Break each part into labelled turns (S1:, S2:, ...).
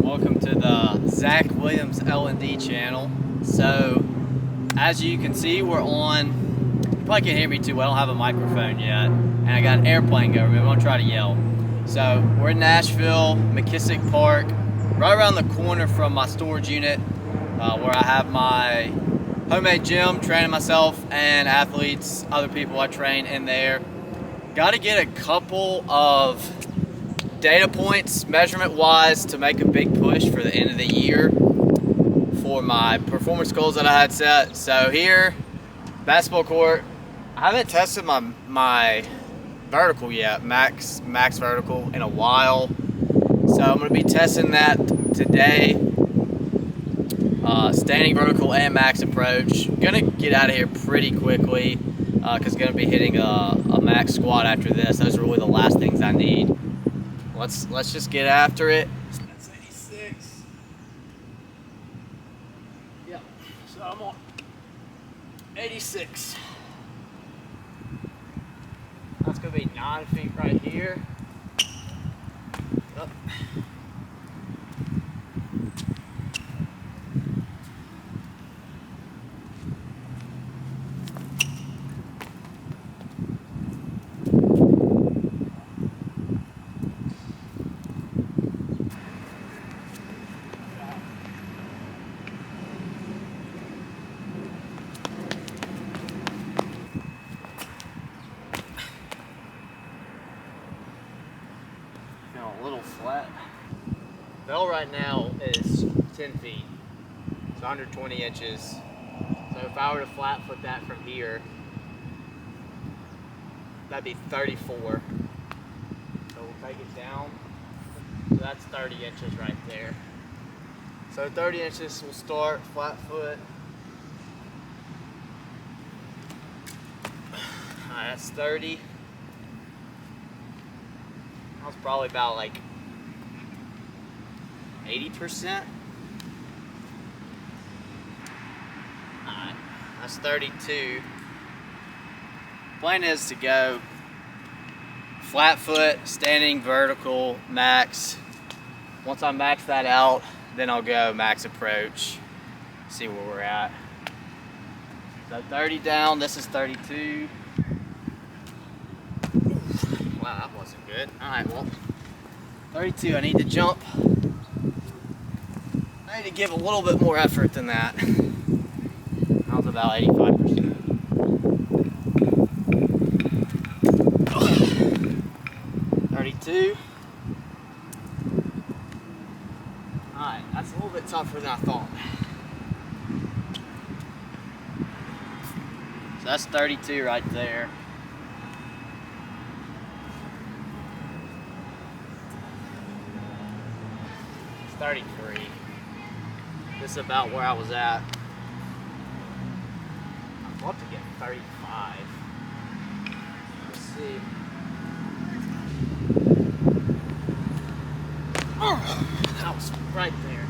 S1: Welcome to the Zach Williams L&D channel. So, as you can see, we're on, you probably can't hear me too well, I don't have a microphone yet, and I got an airplane going, I'm gonna try to yell. So, we're in Nashville, McKissick Park, right around the corner from my storage unit, where I have my homemade gym, training myself and athletes, other people I train in there. Got to get a couple of data points measurement wise to make a big push for the end of the year for my performance goals that I had set. So here, basketball court, I haven't tested my vertical yet, max vertical, in a while. So I'm going to be testing that today. Standing vertical and max approach. Gonna get out of here pretty quickly because gonna be hitting a max squat after this. Those are really the last things I need. Let's just get after it. That's 86. Yep. So I'm on 86. That's gonna be 9 feet right here. Yep. A little flat. Bell right now is 10 feet. It's 120 inches. So if I were to flat foot that from here, that'd be 34. So we'll take it down. So that's 30 inches right there. So 30 inches will start flat foot. Alright, that's 30. That was probably about like 80%. Alright, that's 32. Plan is to go flat foot, standing vertical, max. Once I max that out, then I'll go max approach, see where we're at. So 30 down, this is 32. Wow, that wasn't good. Alright, well, 32, I need to jump. I need to give a little bit more effort than that. That was about 85%. 32. Alright, that's a little bit tougher than I thought. So that's 32 right there. It's 33. This is about where I was at. I'd love to get 35. Let's see. Oh, that was right there.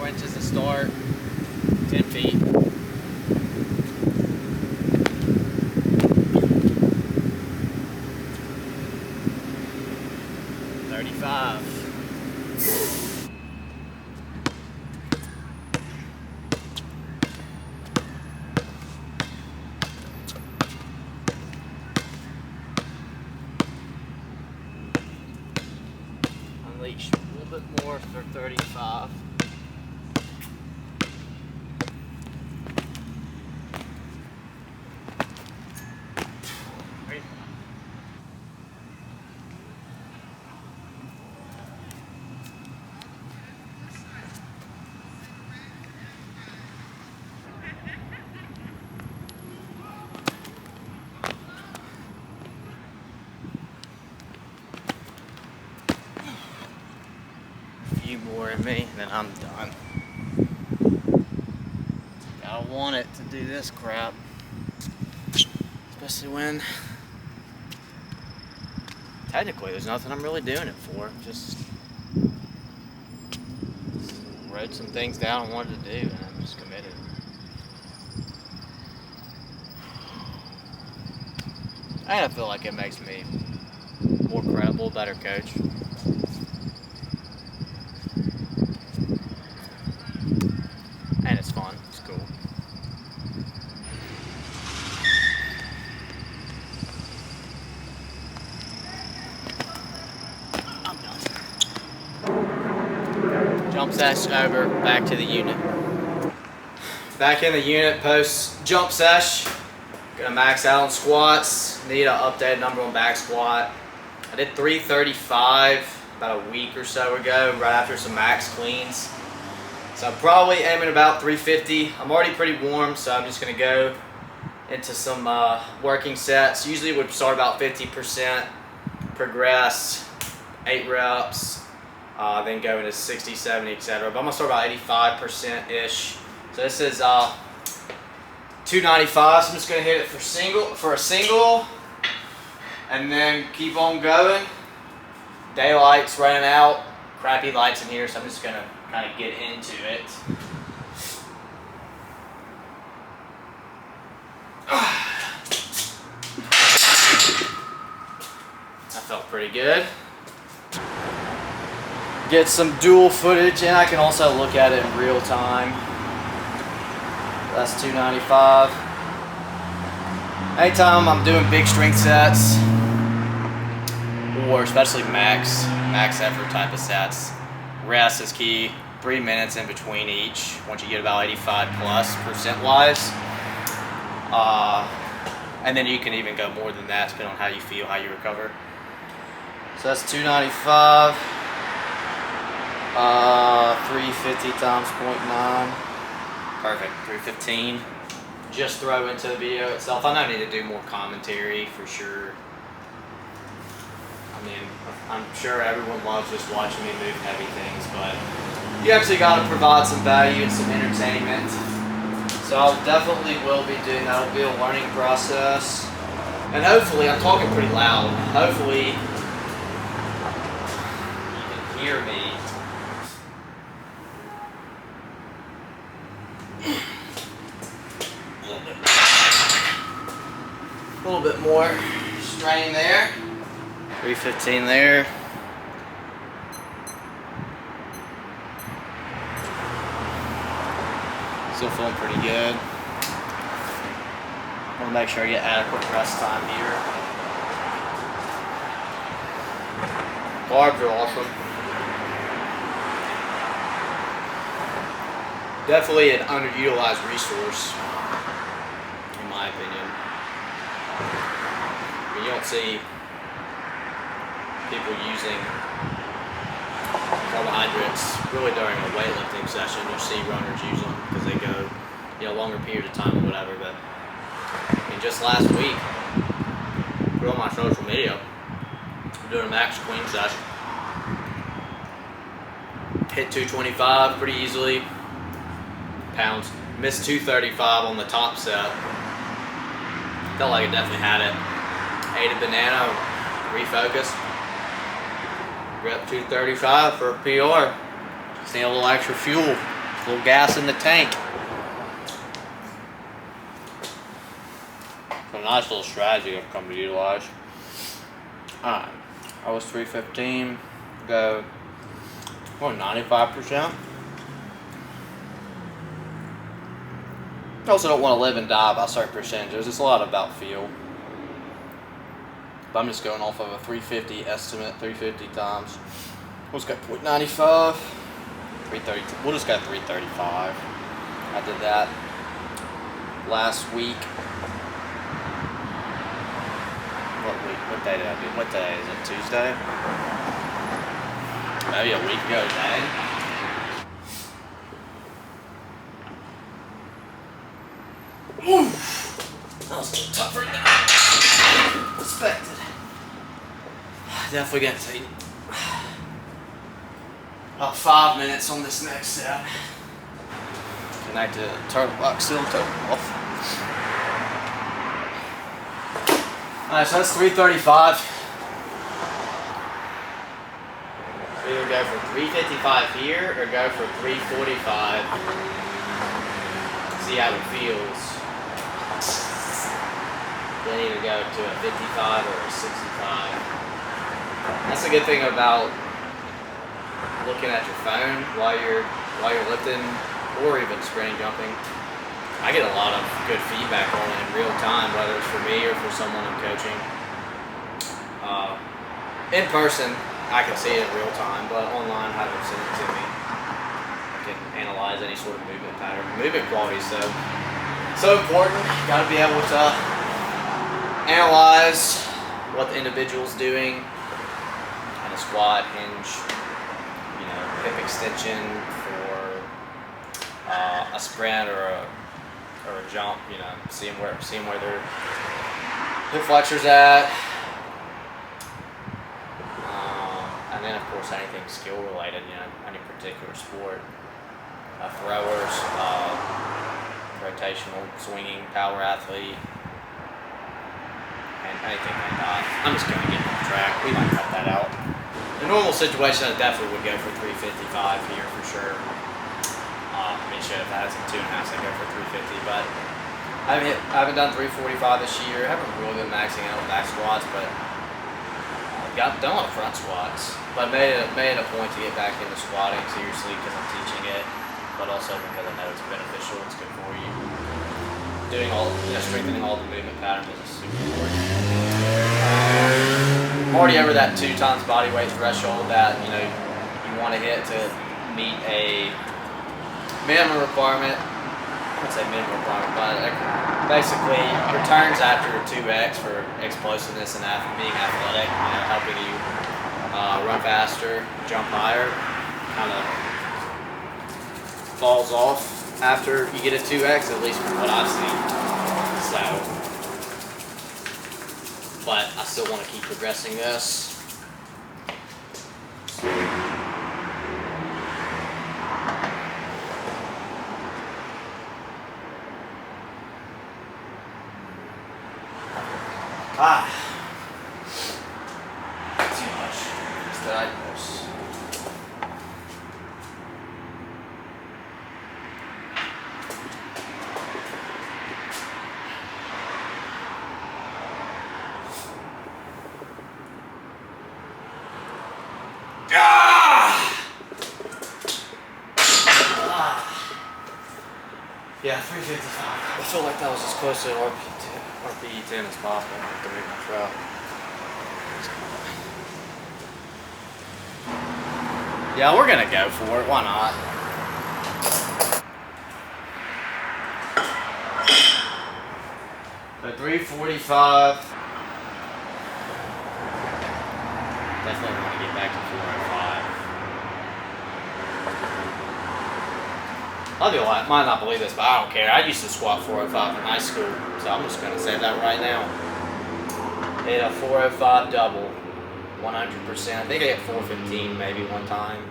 S1: Inches to start, 10 feet. $35. Unleash a little bit more for 35. few more in me, and then I'm done. I don't want it to do this crap, especially when technically there's nothing I'm really doing it for. Just wrote some things down I wanted to do, and I'm just committed. And I feel like it makes me more credible, better coach. And it's fun, it's cool. I'm done. Jump sesh over, back to the unit. Back in the unit post jump sesh. Gonna max out on squats. Need an updated number on back squat. I did 335 about a week or so ago, right after some max cleans. So I'm probably aiming about 350. I'm already pretty warm, so I'm just gonna go into some working sets. Usually would start about 50%, progress, 8 reps, then go into 60, 70, etc. But I'm gonna start about 85%-ish. So this is 295, so I'm just gonna hit it for a single, and then keep on going. Daylight's running out, crappy lights in here, so I'm just gonna kind of get into it. That felt pretty good. Get some dual footage, and I can also look at it in real time. That's 295. Anytime I'm doing big strength sets, or especially max effort type of sets, rest is key. 3 minutes in between each, once you get about 85+% wise. And then you can even go more than that, depending on how you feel, how you recover. So that's 295. 350 times 0.9. Perfect, 315. Just throw into the video itself. I know I need to do more commentary for sure. I mean, I'm sure everyone loves just watching me move heavy things, but you actually got to provide some value and some entertainment. So I definitely will be doing that. It'll be a learning process. And hopefully, I'm talking pretty loud. Hopefully, you can hear me. A little bit more strain there. 315 there. Still feeling pretty good. Want to make sure I get adequate rest time here. Carbs are awesome. Definitely an underutilized resource, in my opinion. I mean, you don't see people using carbohydrates really during a weightlifting session. You see runners use them because they go, longer period of time or whatever. But I mean, just last week, put on my social media, I'm doing a max clean session. Hit 225 pretty easily. Pounds. Missed 235 on the top set. Felt like I definitely had it. Ate a banana, refocused. Rep 235 for a PR. Just need a little extra fuel, a little gas in the tank. So a nice little strategy I've come to utilize. Alright, I was 315, go 95%. I also don't want to live and die by certain percentages. It's a lot about feel. But I'm just going off of a 350 estimate, 350 times. We'll just go 0.95, 330. We'll just go 335. I did that last week. What week? What day did I do? What day is it? Tuesday? Maybe a week ago today. Oof. That was a little tougher than expected. Definitely gonna take about 5 minutes on this next set. Connect the turtle box, still turtle off. Alright, so that's 335. So either go for 355 here or go for 345. See how it feels. Then either go to a 55 or a 65. That's a good thing about looking at your phone while you're lifting or even sprinting, jumping. I get a lot of good feedback on it in real time, whether it's for me or for someone I'm coaching. In person, I can see it in real time, but online, have them send it to me. I can analyze any sort of movement pattern. Movement quality is so important. You got to be able to analyze what the individual's doing in a squat, hinge, hip extension for a sprint or a jump. Seeing where their hip flexors at. And then, of course, anything skill related, any particular sport. Throwers, rotational, swinging, power athlete, and anything like that. I'm just going to get on track. We might cut that out. In a normal situation, I definitely would go for 355 here for sure. Shit, if I had some 2.5, I'd go for 350, but I haven't done 345 this year. I haven't really been maxing out back squats, but I've done a lot of front squats. But I made it a point to get back into squatting seriously because I'm teaching it, but also because I know it's beneficial, it's good for you. Doing strengthening all the movement patterns is super important. I'm already over that 2 times body weight threshold that you want to hit to meet a minimum requirement. I wouldn't say minimum requirement, but basically returns after 2x for explosiveness and being athletic, helping you run faster, jump higher, kind of falls off after you get a 2x, at least from what I've seen. But I still want to keep progressing this. Too much. It's the diagnose. Yeah, 355. I feel like that was as close to RPE 10 as possible to make my trout. Yeah, we're gonna go for it. Why not? So 345. Definitely want to get back to 405. A lot of people might not believe this, but I don't care. I used to squat 405 in high school, so I'm just going to say that right now. Hit a 405 double, 100%. I think I hit 415 maybe one time.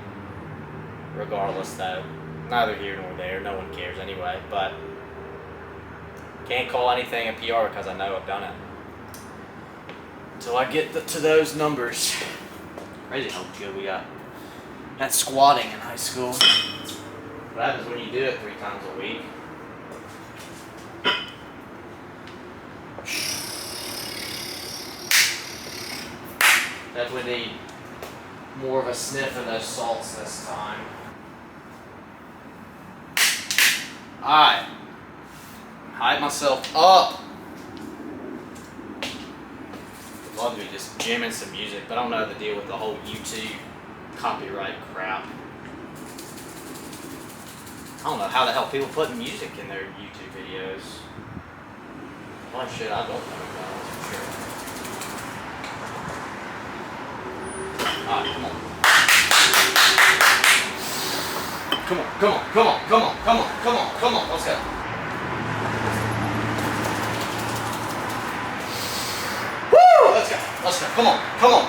S1: Regardless, though, neither here nor there. No one cares anyway, but can't call anything a PR because I know I've done it. Until I get to those numbers. Crazy how good we got at squatting in high school. What happens when you do it 3 times a week? Definitely need more of a sniff of those salts this time. Alright. Hype myself up. I'd love to be just jamming some music, but I don't know the deal with the whole YouTube copyright crap. I don't know how the hell people put music in their YouTube videos. A lot of shit I don't know about, that's for sure. Alright, come on. Come on, come on, come on, come on, come on, come on, come on, let's go. Woo! Let's go, come on, come on.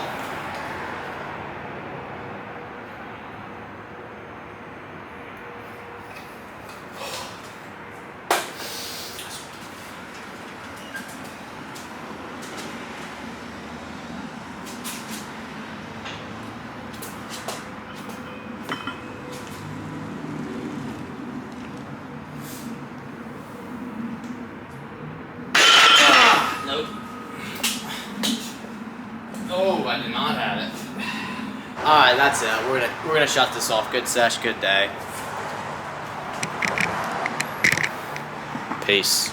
S1: I did not have it. All right, that's it. We're gonna shut this off. Good sesh, good day. Peace.